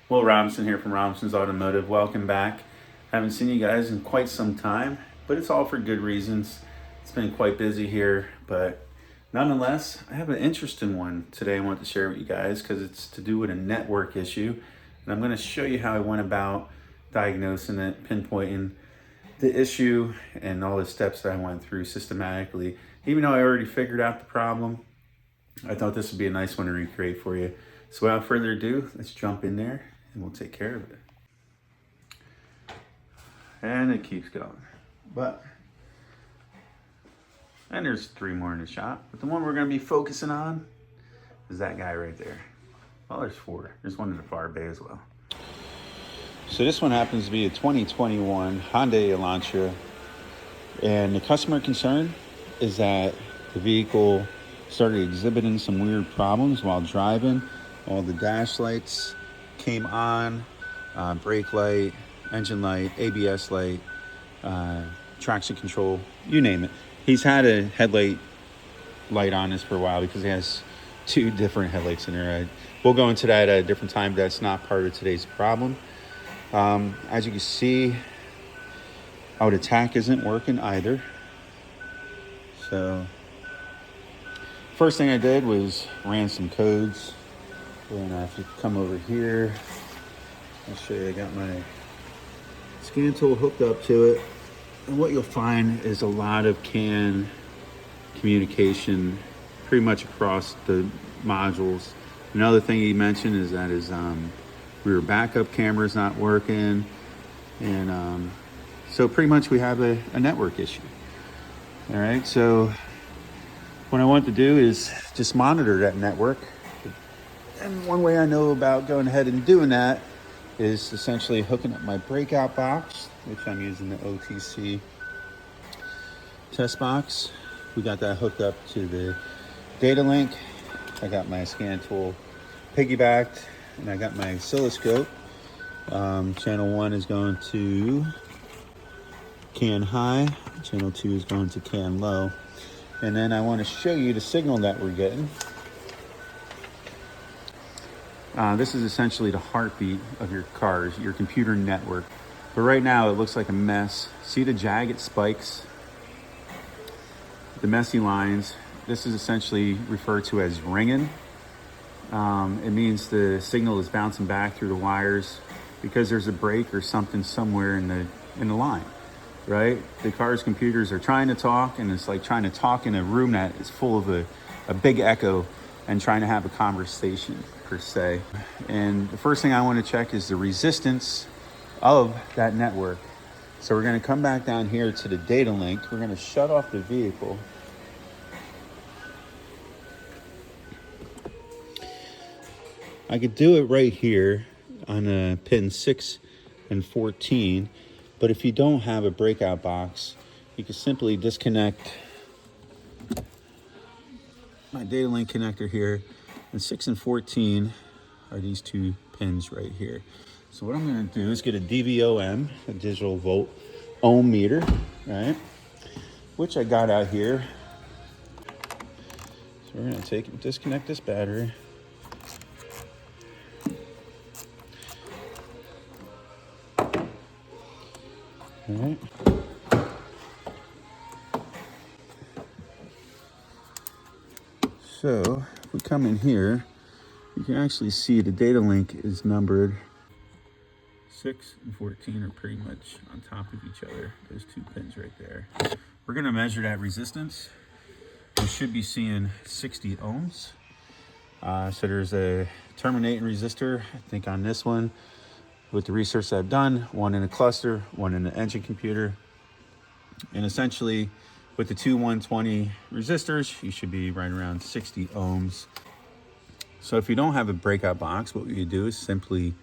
Will Robinson here from Robinson's Automotive. Welcome back. Haven't seen you guys in quite some time, but it's all for good reasons. It's been quite busy here, but nonetheless, I have an interesting one today I want to share with you guys because it's to do with a network issue. And I'm going to show you how I went about diagnosing it, pinpointing the issue, and all the steps that I went through systematically. Even though I already figured out the problem, I thought this would be a nice one to recreate for you. So without further ado, let's jump in there and we'll take care of it. And it keeps going. And there's 3 more in the shop. But the one we're going to be focusing on is that guy right there. Well, there's 4. There's one in the far bay as well. So this one happens to be a 2021 Hyundai Elantra. And the customer concern is that the vehicle started exhibiting some weird problems while driving. All the dash lights came on, brake light, engine light, ABS light, traction control, you name it. He's had a headlight light on this for a while because he has 2 different headlights in there. We'll go into that at a different time. That's not part of today's problem. As you can see, the tack isn't working either. So first thing I did was ran some codes. And if you come over here, I'll show you. I got my scan tool hooked up to it. And what you'll find is a lot of CAN communication pretty much across the modules. Another thing he mentioned is that his rear backup camera is not working. And so pretty much we have a network issue. All right, so what I want to do is just monitor that network. And one way I know about going ahead and doing that is essentially hooking up my breakout box, which I'm using the OTC test box. We got that hooked up to the data link. I got my scan tool piggybacked, and I got my oscilloscope. Channel 1 is going to CAN high, channel 2 is going to CAN low. And then I want to show you the signal that we're getting. This is essentially the heartbeat of your cars, your computer network. But right now it looks like a mess. See the jagged spikes? The messy lines. This is essentially referred to as ringing. It means the signal is bouncing back through the wires because there's a break or something somewhere in the line, right? The car's computers are trying to talk, and it's like trying to talk in a room that is full of a big echo and trying to have a conversation per se. And the first thing I want to check is the resistance of that network. So we're going to come back down here to the data link. We're going to shut off the vehicle. I could do it right here on pin 6 and 14, but if you don't have a breakout box, you can simply disconnect my data link connector here, and 6 and 14 are these 2 pins right here. So what I'm going to do is get a DVOM, a digital volt ohm meter, right? Which I got out here. So we're going to disconnect this battery. All right. So if we come in here, you can actually see the data link is numbered. 6 and 14 are pretty much on top of each other. Those 2 pins right there. We're going to measure that resistance. We should be seeing 60 ohms. So there's a terminating resistor, I think on this one, with the research I've done, 1 in a cluster, 1 in the engine computer. And essentially, with the 2 120 resistors, you should be right around 60 ohms. So if you don't have a breakout box, what you do is simply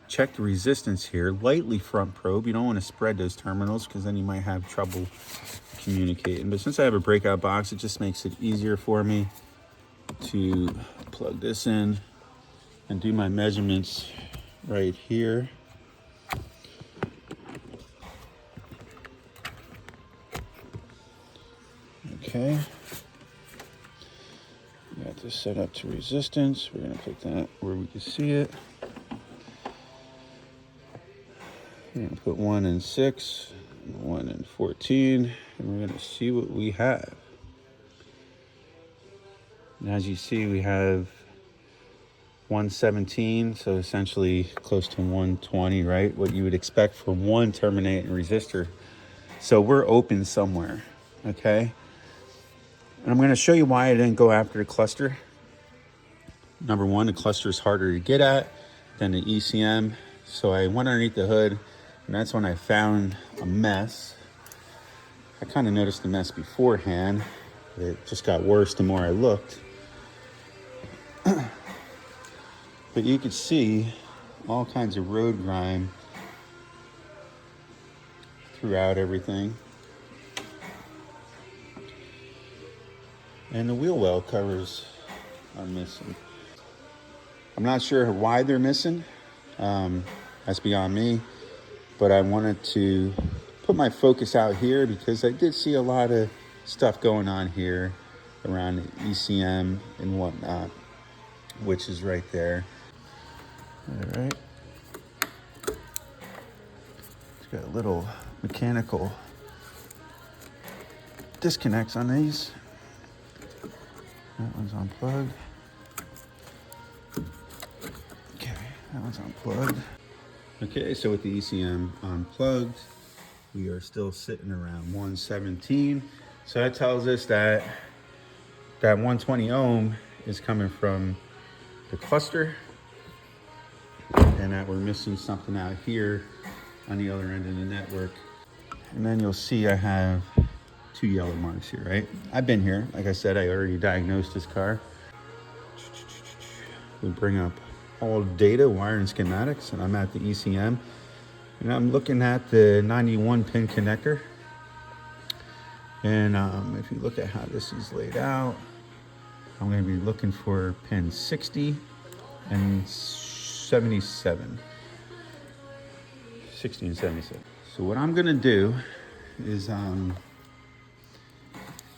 check the resistance here, lightly front probe. You don't want to spread those terminals because then you might have trouble communicating. But since I have a breakout box, it just makes it easier for me to plug this in and do my measurements right here. Okay. Got this set up to resistance. We're going to put that where we can see it. We're gonna put 1 in 6, 1 in 14, and we're gonna see what we have. And as you see, we have 117, so essentially close to 120, right? What you would expect from one terminating resistor. So we're open somewhere, okay? And I'm going to show you why I didn't go after the cluster. Number one, the cluster is harder to get at than the ECM. So I went underneath the hood, and that's when I found a mess. I kind of noticed the mess beforehand. It just got worse the more I looked. But you could see all kinds of road grime throughout everything. And the wheel well covers are missing. I'm not sure why they're missing. That's beyond me. But I wanted to put my focus out here because I did see a lot of stuff going on here around the ECM and whatnot, which is right there. All right. It's got little mechanical disconnects on these. That one's unplugged. Okay, that one's unplugged. Okay, so with the ECM unplugged, we are still sitting around 117. So that tells us that that 120 ohm is coming from the cluster, and that we're missing something out here on the other end of the network. And then you'll see I have 2 yellow marks here, right? I've been here. Like I said, I already diagnosed this car. We bring up all data, wire and schematics, and I'm at the ECM. And I'm looking at the 91 pin connector. And if you look at how this is laid out, I'm going to be looking for pin 60 and 77. 60 and 77. So what I'm going to do is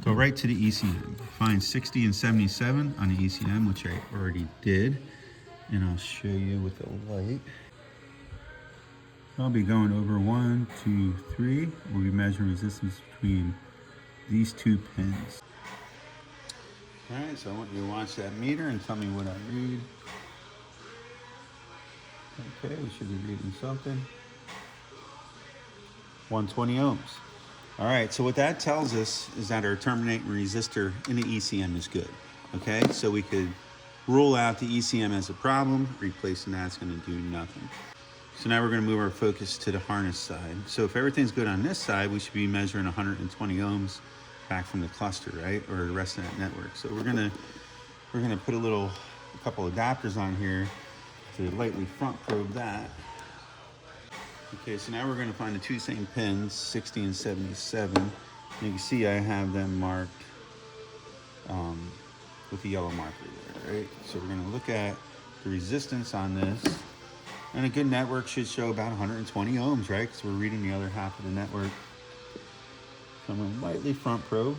go right to the ECM. Find 60 and 77 on the ECM, which I already did. And I'll show you with the light. I'll be going over 1, 2, 3. We'll be measuring resistance between these 2 pins. All right, so I want you to watch that meter and tell me what I read. Okay, we should be reading something. 120 ohms. All right, so what that tells us is that our terminating resistor in the ECM is good. Okay, so we could rule out the ECM as a problem. Replacing that's going to do nothing. So now we're going to move our focus to the harness side. So if everything's good on this side, we should be measuring 120 ohms back from the cluster, right, or the rest of that network. So we're gonna put a couple adapters on here to lightly front probe that. Okay, so now we're going to find the 2 same pins, 60 and 77. And you can see I have them marked with the yellow marker there, right? So we're going to look at the resistance on this. And a good network should show about 120 ohms, right? Because we're reading the other half of the network. So I'm going to lightly front probe.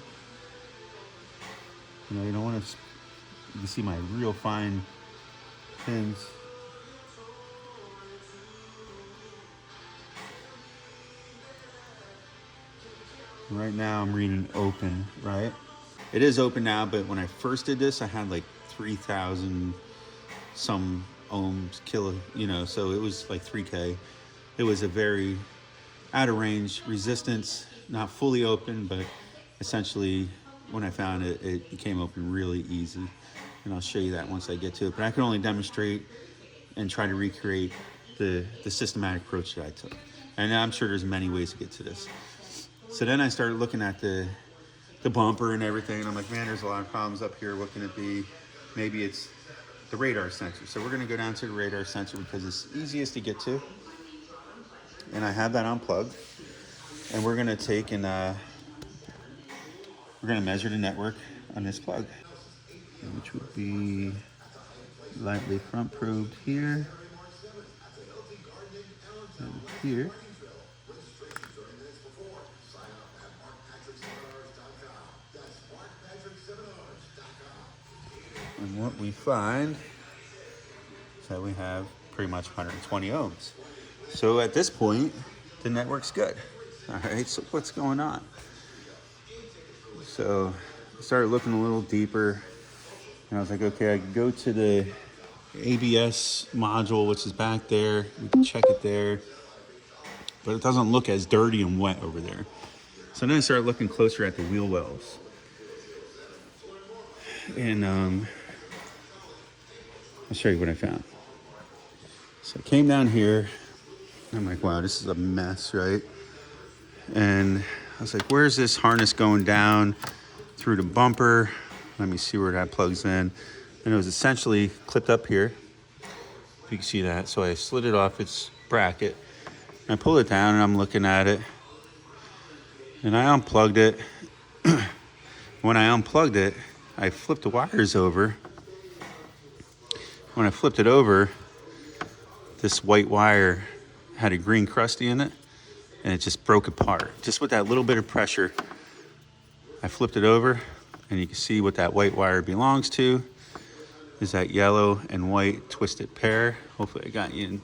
You know, you don't want to, you can see my real fine pins. Right now I'm reading open, right? It is open now, but when I first did this, I had like 3,000 some ohms, so it was like 3K. It was a very out of range resistance, not fully open, but essentially when I found it, it became open really easy. And I'll show you that once I get to it. But I can only demonstrate and try to recreate the systematic approach that I took. And I'm sure there's many ways to get to this. So then I started looking at the bumper and everything, and I'm like, man, there's a lot of problems up here. What can it be? Maybe it's the radar sensor. So we're gonna go down to the radar sensor because it's easiest to get to. And I have that unplugged. And we're gonna take and we're gonna measure the network on this plug, which would be lightly front probed here and here. And what we find is that we have pretty much 120 ohms. So at this point, the network's good. All right, so what's going on? So I started looking a little deeper, and I was like, okay, I could go to the ABS module, which is back there. We can check it there, but it doesn't look as dirty and wet over there. So then I started looking closer at the wheel wells. And I'll show you what I found. So I came down here, and I'm like, wow, this is a mess, right? And I was like, where's this harness going down through the bumper? Let me see where that plugs in. And it was essentially clipped up here, if you can see that. So I slid it off its bracket. And I pulled it down, and I'm looking at it. And I unplugged it. When I unplugged it, I flipped the wires over. When I flipped it over, this white wire had a green crusty in it, and it just broke apart. Just with that little bit of pressure, I flipped it over, and you can see what that white wire belongs to is that yellow and white twisted pair. Hopefully I got you in.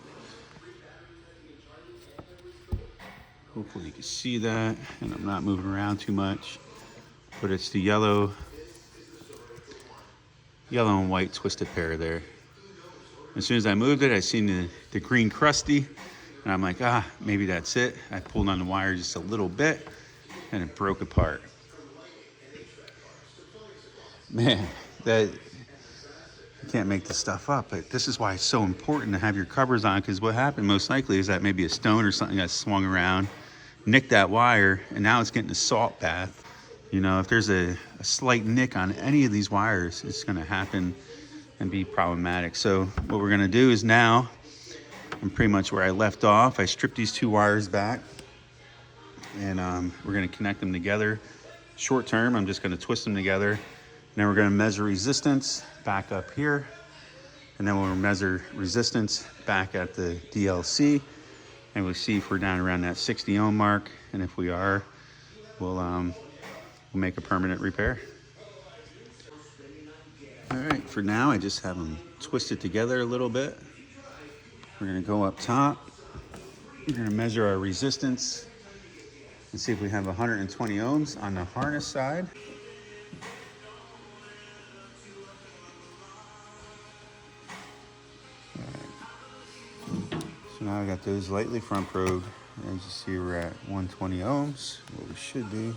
Hopefully you can see that, and I'm not moving around too much, but it's the yellow and white twisted pair there. As soon as I moved it, I seen the green crusty, and I'm like, maybe that's it. I pulled on the wire just a little bit, and it broke apart. Man, you can't make this stuff up, but this is why it's so important to have your covers on, because what happened most likely is that maybe a stone or something got swung around, nicked that wire, and now it's getting a salt bath. You know, if there's a slight nick on any of these wires, it's going to happen and be problematic. So what we're going to do is now, I'm pretty much where I left off. I stripped these two wires back, and we're going to connect them together. Short term, I'm just going to twist them together. And then we're going to measure resistance back up here. And then we'll measure resistance back at the DLC. And we'll see if we're down around that 60 ohm mark. And if we are, we'll make a permanent repair. All right, for now, I just have them twisted together a little bit. We're gonna go up top. We're gonna measure our resistance and see if we have 120 ohms on the harness side. All right. So now I got those lightly front probed. As you see, we're at 120 ohms, what we should be.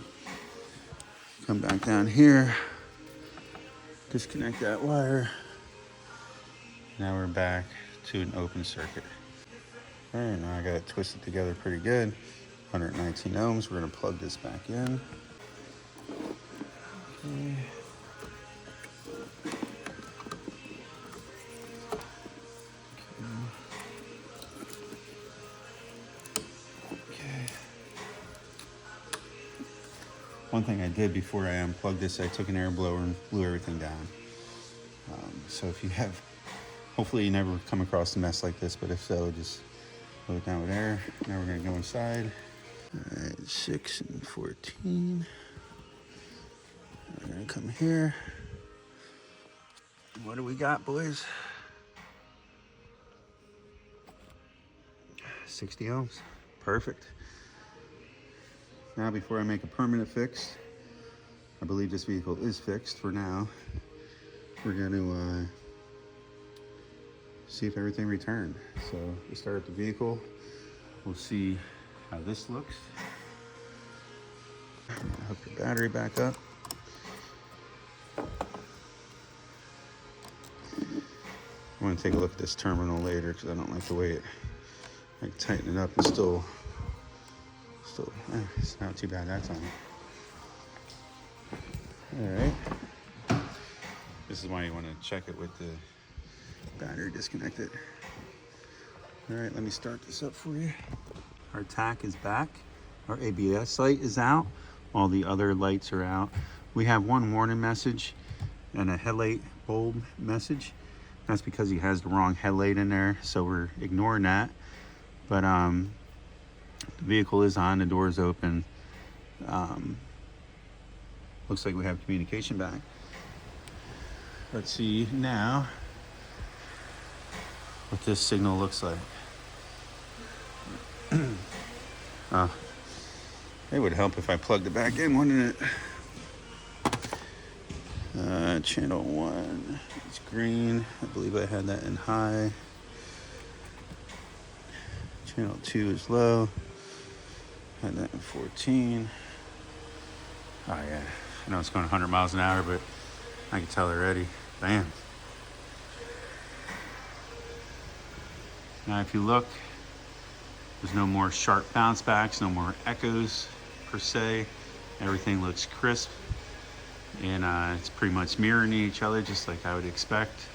Come back down here. Disconnect that wire. Now we're back to an open circuit. All right, now I got it twisted together pretty good. 119 ohms. We're gonna plug this back in. Okay. One thing I did before I unplugged this, I took an air blower and blew everything down. So if you have, hopefully you never come across a mess like this, but if so, just blow it down with air. Now we're gonna go inside. All right, 6 and 14. We're gonna come here. What do we got, boys? 60 ohms, perfect. Now, before I make a permanent fix, I believe this vehicle is fixed for now. We're going to see if everything returned. So we start up the vehicle. We'll see how this looks. Hook the battery back up. I want to take a look at this terminal later because I don't like the way I tighten it up and still, it's not too bad that time. All right. This is why you want to check it with the battery disconnected. All right, let me start this up for you. Our tack is back. Our ABS light is out. All the other lights are out. We have one warning message and a headlight bulb message. That's because he has the wrong headlight in there, so we're ignoring that. But the vehicle is on, the door is open. Looks like we have communication back. Let's see now what this signal looks like. It would help if I plugged it back in, wouldn't it? Channel 1 is green. I believe I had that in high. Channel 2 is low. Had that in 14. Oh yeah, I know it's going 100 miles an hour, but I can tell already. Bam. Now if you look, there's no more sharp bounce backs, no more echoes per se. Everything looks crisp, and it's pretty much mirroring each other just like I would expect.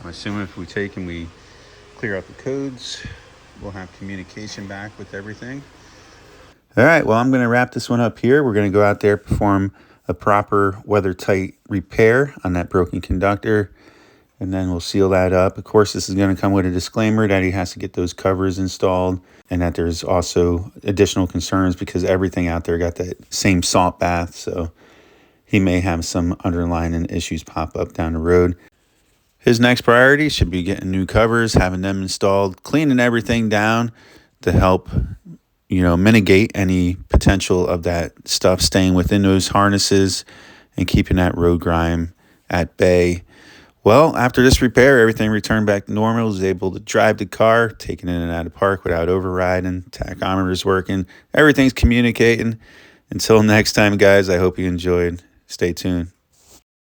I'm assuming if we take and we clear out the codes, we'll have communication back with everything. All right, well, I'm going to wrap this one up here. We're going to go out there, perform a proper weather-tight repair on that broken conductor, and then we'll seal that up. Of course, this is going to come with a disclaimer that he has to get those covers installed, and that there's also additional concerns because everything out there got that same salt bath, so he may have some underlying issues pop up down the road. His next priority should be getting new covers, having them installed, cleaning everything down to help, mitigate any potential of that stuff staying within those harnesses and keeping that road grime at bay. Well, after this repair, everything returned back to normal. I was able to drive the car, taking it in and out of park without overriding. Tachometer's working. Everything's communicating. Until next time, guys, I hope you enjoyed. Stay tuned.